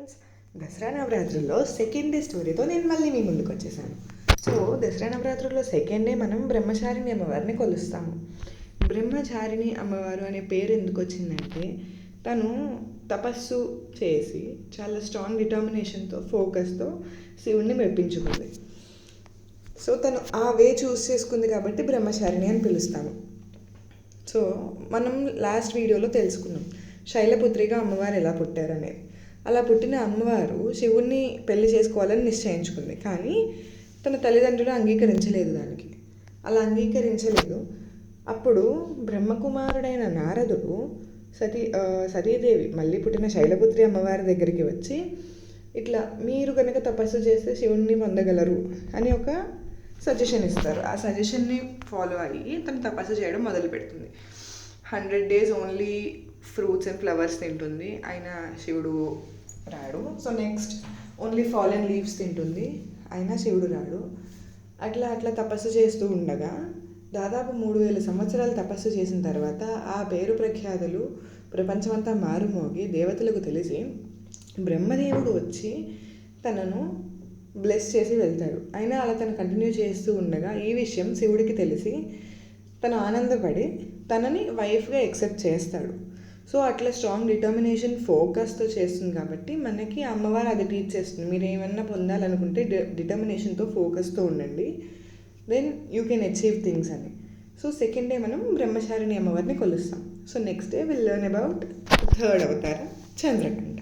Friends, Dasara నవరాత్రుల్లో second day స్టోరీతో నేను మళ్ళీ మీ ముందుకు వచ్చేసాను. సో దసరా నవరాత్రుల్లో సెకండ్ డే మనం బ్రహ్మచారిణి అమ్మవారిని కొలుస్తాము. బ్రహ్మచారిణి అమ్మవారు అనే పేరు ఎందుకు వచ్చిందంటే, తను తపస్సు చేసి చాలా స్ట్రాంగ్ డిటర్మినేషన్తో ఫోకస్తో శివుణ్ణి మెప్పించుకుంది. సో తను ఆ వే చూస్ చేసుకుంది కాబట్టి బ్రహ్మచారిణి అని పిలుస్తాము. సో మనం లాస్ట్ వీడియోలో తెలుసుకున్నాం శైలపుత్రిగా అమ్మవారు ఎలా పుట్టారనేది. అలా పుట్టిన అమ్మవారు శివుణ్ణి పెళ్లి చేసుకోవాలని నిశ్చయించుకుంది, కానీ తన తల్లిదండ్రులు అంగీకరించలేదు. దానికి అలా అంగీకరించలేదు. అప్పుడు బ్రహ్మకుమారుడైన నారదుడు సతీదేవి మళ్ళీ పుట్టిన శైలపుత్రి అమ్మవారి దగ్గరికి వచ్చి, ఇట్లా మీరు కనుక తపస్సు చేస్తే శివుణ్ణి పొందగలరు అని ఒక సజెషన్ ఇస్తారు. ఆ సజెషన్ని ఫాలో అయ్యి తను తపస్సు చేయడం మొదలు పెడుతుంది. 100 days only fruits and flowers తింటుంది, అయినా శివుడు రాడు. So next only fallen leaves తింటుంది, అయినా శివుడు రాడు. అట్లా తపస్సు చేస్తూ ఉండగా దాదాపు 3000 సంవత్సరాలు తపస్సు చేసిన తర్వాత ఆ పేరు ప్రఖ్యాతులు ప్రపంచమంతా మారుమోగి దేవతలకు తెలిసి బ్రహ్మదేవుడు వచ్చి తనను బ్లెస్ చేసి వెళ్తాడు. అయినా అలా తను కంటిన్యూ చేస్తూ ఉండగా ఈ విషయం శివుడికి తెలిసి తను ఆనందపడి తనని వైఫ్గా యాక్సెప్ట్ చేస్తాడు. సో అట్లా స్ట్రాంగ్ డిటర్మినేషన్ ఫోకస్తో చేస్తుంది కాబట్టి మనకి అమ్మవారు అది టీచ్ చేస్తుంది. మీరు ఏమన్నా పొందాలనుకుంటే డిటర్మినేషన్తో ఫోకస్తో ఉండండి, then you can achieve things అని. సో సెకండ్ డే మనం బ్రహ్మచారిణి అమ్మవారిని కొలుస్తాం. So next day will learn about third avatara చంద్రకంఠ.